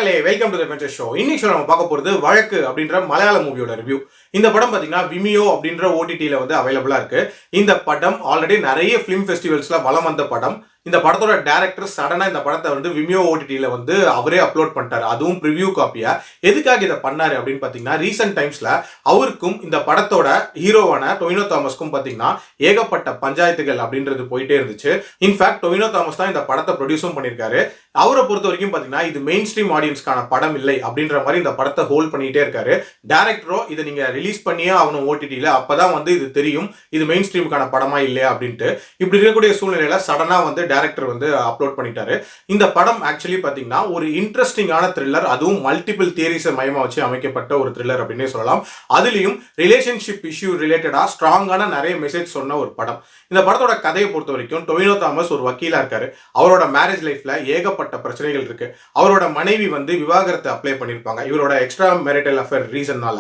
மக்களே welcome to the adventure show. இன்னைக்கு நம்ம பார்க்க போறது வழக்கு அப்படின்ற மலையாள மூவியோட ரிவ்யூ. இந்த படம் பாத்தீங்கன்னா விமியோ அப்படின்ற ஓடிடில வந்து அவைலபிளா இருக்கு. இந்த படம் ஆல்ரெடி நிறைய ஃபிலிம் ஃபெஸ்டிவல்ஸ்ல வலம் வந்த படம். இந்த படத்தோட டைரக்டர் சடனா இந்த படத்தை வந்து விமியோ ஓடிடில வந்து அவரே அப்லோட் பண்ணிட்டாரு. அதுவும் ப்ரிவியூ காப்பியா. எதுக்காக இதை பண்ணாரு அப்படின்னு பாத்தீங்கன்னா ரீசெண்ட் டைம்ஸ்ல அவருக்கும் இந்த படத்தோட ஹீரோவான டொவினோ தாமஸ்க்கும் பாத்தீங்கன்னா ஏகப்பட்ட பஞ்சாயத்துகள் அப்படின்றது போயிட்டே இருந்துச்சு. இன்ஃபேக்ட் டொவினோ தாமஸ் தான் இந்த படத்தை ப்ரொடியூஸும் பண்ணியிருக்காரு. அவரை பொறுத்த வரைக்கும் பாத்தீங்கன்னா இது மெயின் ஸ்ட்ரீம் ஆடியன்ஸ்க்கான படம் இல்லை அப்படின்ற மாதிரி இந்த படத்தை ஹோல்ட் பண்ணிட்டே இருக்காரு. டைரக்டரோ இதை நீங்க ரிலீஸ் பண்ணியே ஆகணும் ஓடிடில, அப்பதான் வந்து இது தெரியும் இது மெயின் ஸ்ட்ரீமுக்கான படமா இல்லையா அப்படின்ட்டு. இப்படி இருக்கக்கூடிய சூழ்நிலையில சடனா வந்து டைரக்டர் வந்து அப்லோட் பண்ணிட்டாரு. இந்த படம் ஆக்சுவலி பாத்தீங்கன்னா ஒரு இன்ட்ரெஸ்டிங்கான த்ரில்லர், அதுவும் மல்டிபிள் தியரிஸை மையமா வச்சு அமைக்கப்பட்ட ஒரு த்ரில்லர் அப்படின்னே சொல்லலாம். அதுலயும் ரிலேஷன்ஷிப் இஷ்யூ ரிலேட்டடா ஸ்ட்ராங்கான நிறைய மெசேஜ் சொன்ன ஒரு படம். இந்த படத்தோட கதையை பொறுத்த வரைக்கும் டொவினோ தாமஸ் ஒரு வக்கீலா இருக்காரு. அவரோட மேரேஜ் லைஃப்ல ஏகப்பட்ட பிரச்சனைகள் இருக்கு. அவரோட மனைவி வந்து விவாகரத்தை அப்ளை பண்ணிருப்பாங்க இவரோட எக்ஸ்ட்ரா மேரிட்டல் அஃபேர் ரீசன்னால.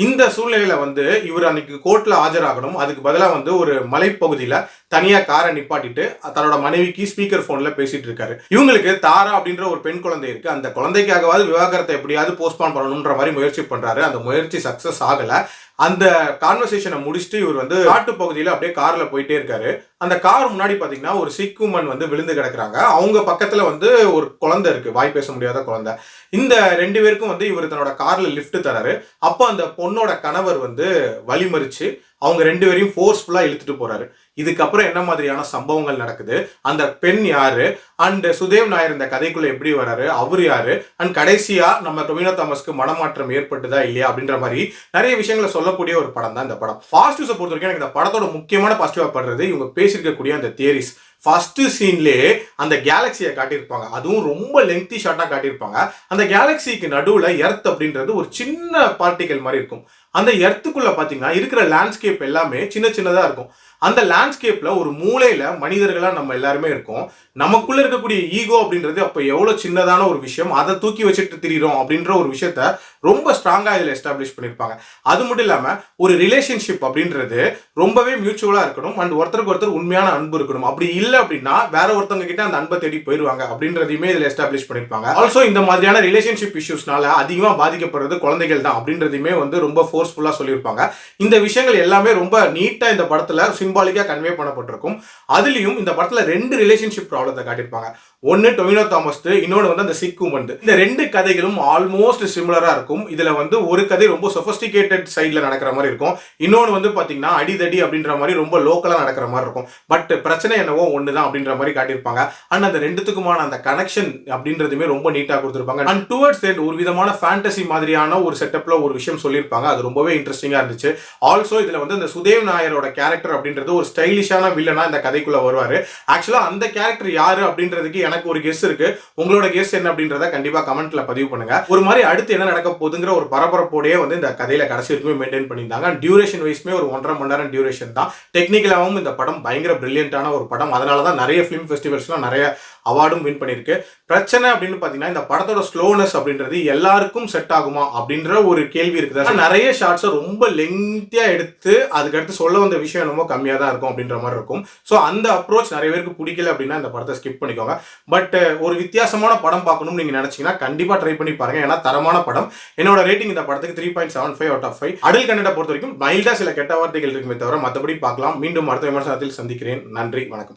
இந்த சூழ்நிலையில வந்து இவர் அன்னைக்கு கோர்ட்ல ஆஜராகணும். அதுக்கு பதிலாக வந்து ஒரு மலைப்பகுதியில தனியா காரை நிப்பாட்டிட்டு தன்னோட மனைவிக்கு ஸ்பீக்கர் போன்ல பேசிட்டு இருக்காரு. இவங்களுக்கு தாரா அப்படின்ற ஒரு பெண் குழந்தை இருக்கு. அந்த குழந்தைக்காகவாது விவாகரத்தை எப்படியாவது போஸ்ட்பான் பண்ணணும்ன்ற மாதிரி முயற்சி பண்றாரு. அந்த முயற்சி சக்சஸ் ஆகல. அந்த கான்வர்சேஷனை முடிச்சுட்டு இவர் வந்து காட்டு பகுதியில அப்படியே கார்ல போயிட்டே இருக்காரு. அந்த கார் முன்னாடி பாத்தீங்கன்னா ஒரு சிக் உமன் வந்து விழுந்து கிடக்குறாங்க. அவங்க பக்கத்துல வந்து ஒரு குழந்தை இருக்கு, வாய் பேச முடியாத குழந்தை. இந்த ரெண்டு பேருக்கும் வந்து இவர் தன்னோட கார்ல லிஃப்ட் தராரு. அப்போ அந்த பொண்ணோட கணவர் வந்து வழிமறிச்சு அவங்க ரெண்டு பேரையும் ஃபோர்ஸ்ஃபுல்லா இழுத்துட்டு போறாரு. இதுக்கப்புறம் என்ன மாதிரியான சம்பவங்கள் நடக்குது, அந்த பெண் யாரு, அண்ட் சுதேவ் நாயர் இந்த கதைக்குள்ள எப்படி வராரு, அவர் யாரு, அண்ட் கடைசியா நம்ம டொவினோ தாமஸ்க்கு மனமாற்றம் ஏற்பட்டுதா இல்லையா அப்படின்ற மாதிரி நிறைய விஷயங்களை சொல்லக்கூடிய ஒரு படம் தான் இந்த படம். பாசிட்டிவ்ஸை பொறுத்த வரைக்கும் எனக்கு இந்த படத்தோட முக்கியமான பாசிட்டிவா படுறது இவங்க பேசியிருக்கக்கூடிய அந்த தியரிஸ். ஃபர்ஸ்ட் சீன்லேயே அந்த கேலக்சியை காட்டியிருப்பாங்க. அதுவும் ரொம்ப லெங்தி ஷார்ட்டா காட்டியிருப்பாங்க. அந்த கேலக்சிக்கு நடுவுல எர்த் அப்படின்றது ஒரு சின்ன பார்ட்டிகல் மாதிரி இருக்கும். அந்த எர்த்துக்குள்ள பாத்தீங்கன்னா இருக்கிற லேண்ட்ஸ்கேப் எல்லாமே சின்ன சின்னதா இருக்கும். அந்த லேண்ட்ஸ்கேப்ல ஒரு மூலையில மனிதர்களா நம்ம எல்லாருமே இருக்கோம். நமக்குள்ள இருக்கக்கூடிய ஈகோ அப்படின்றது அப்ப எவ்வளவு சின்னதான ஒரு விஷயம், அதை தூக்கி வச்சுட்டு திரிறோம் அப்படின்ற ஒரு விஷயத்த ரொம்ப ஸ்ட்ராங்கா இதுல எஸ்டாப்ளிஷ் பண்ணிருப்பாங்க. அது மட்டும் இல்லாம ஒரு ரிலேஷன்ஷிப் அப்படின்றது ரொம்பவே மியூச்சுவலா இருக்கணும் அண்ட் ஒருத்தருக்கு ஒருத்தர் உண்மையான அன்பு இருக்கணும். அப்படி இல்லை அப்படின்னா வேற ஒருத்தவங்க கிட்ட அந்த அன்பை தேடி போயிருவாங்க அப்படின்றதையுமே இதுல எஸ்டாப்ளிஷ் பண்ணிருப்பாங்க. ஆல்சோ இந்த மாதிரியான ரிலேஷன்ஷிப் இஷ்யூஸ்னால அதிகமா பாதிக்கப்படுறது குழந்தைகள் தான் அப்படின்றதையுமே வந்து ரொம்ப ஃபோர்ஸ்ஃபுல்லா சொல்லியிருப்பாங்க. இந்த விஷயங்கள் எல்லாமே ரொம்ப நீட்டா இந்த படத்துல சிம்பாலிக்கா கன்வே பண்ணப்பட்டிருக்கும். அதுலயும் இந்த படத்துல ரெண்டு ரிலேஷன்ஷிப் ப்ராப்ளத்தை காட்டியிருப்பாங்க. ஒன்னு டொவினோ தாமஸ், இன்னொன்னு வந்து அந்த சிக் உமன். இந்த ரெண்டு கதைகளும் ஆல்மோஸ்ட் சிமிலரா இருக்கும். இதுல வந்து ஒரு கதை ரொம்ப சொபிஸ்டிகேட்டட் சைட்ல நடக்கிற மாதிரி இருக்கும். இன்னொன்னு வந்து பாத்தீங்கன்னா அடிதடி அப்படின்ற மாதிரி ரொம்ப லோக்கலா நடக்கிற மாதிரி இருக்கும். பட் பிரச்சனை என்னவோ ஒண்ணுதான் அப்படின்ற மாதிரி காட்டியிருப்பாங்க. அண்ட் அந்த ரெண்டுத்துக்குமான அந்த கனெக்ஷன் அப்படின்றதுமே ரொம்ப நீட்டா கொடுத்திருப்பாங்க. அண்ட் டுவர்ட்ஸ் எண்ட் ஒரு விதமான ஃபேண்டசி மாதிரியான ஒரு செட்டப்ல ஒரு விஷயம் சொல்லியிருப்பாங்க. அது ரொம்பவே இன்ட்ரெஸ்டிங்கா இருந்துச்சு. ஆல்சோ இதுல வந்து இந்த சுதேவ் நாயரோட கேரக்டர் அப்படின்றது ஒரு ஸ்டைலிஷான வில்லனா இந்த கதைக்குள்ள வருவாரு. ஆக்சுவலா அந்த கேரக்டர் யாரு அப்படின்றதுக்கு எனக்கு ஒரு கெஸ் இருக்கு. உங்களோட கெஸ் என்ன அப்படின்றத கண்டிப்பா கமெண்ட்ல பதிவு பண்ணுங்க. ஒரு மாதிரி அடுத்து என்ன நடக்க போகுதுங்கிற ஒரு பரபரப்போடயே வந்து இந்த கதையில கடைசி வரைக்கும் மெயின்டைன் பண்ணியிருந்தாங்க. டியூரேஷன் வைஸ்மே ஒரு 1.5 மணி நேரம் டியூரேஷன் தான். டெக்னிக்கலாவும் இந்த படம் பயங்கர பிரில்லியன்டான ஒரு படம். அதனாலதான் நிறைய ஃபிலிம் ஃபெஸ்டிவல்ஸ்லாம் நிறைய அவார்டும் வின் பண்ணிருக்கு. பிரச்சனை அப்படின்னு பாத்தீங்கன்னா இந்த படத்தோட ஸ்லோனஸ் அப்படின்றது எல்லாருக்கும் செட் ஆகுமா அப்படின்ற ஒரு கேள்வி இருக்குது. நிறைய ஷார்ட்ஸை ரொம்ப லெங்தியா எடுத்து அதுக்கடுத்து சொல்ல வந்த விஷயம் என்னமோ கம்மியா தான் இருக்கும் அப்படின்ற மாதிரி இருக்கும். ஸோ அந்த அப்ரோச் நிறைய பேருக்கு பிடிக்கல அப்படின்னா இந்த படத்தை ஸ்கிப் பண்ணிக்கோங்க. பட் ஒரு வித்தியாசமான படம் பார்க்கணும்னு நீங்க நினைச்சீங்கன்னா கண்டிப்பா ட்ரை பண்ணி பாருங்க. ஏன்னா தரமான படம். என்னோட ரேட்டிங் இந்த படத்துக்கு 3.75 அவுட் ஆஃப் 5. அடல் கண்டென்ட்டை பொறுத்த வரைக்கும் மைல்டா சில கெட்ட வார்த்தைகள் இருக்குமே தவிர மற்றபடி பார்க்கலாம். மீண்டும் அடுத்த விமர்சனத்தில் சந்திக்கிறேன். நன்றி, வணக்கம்.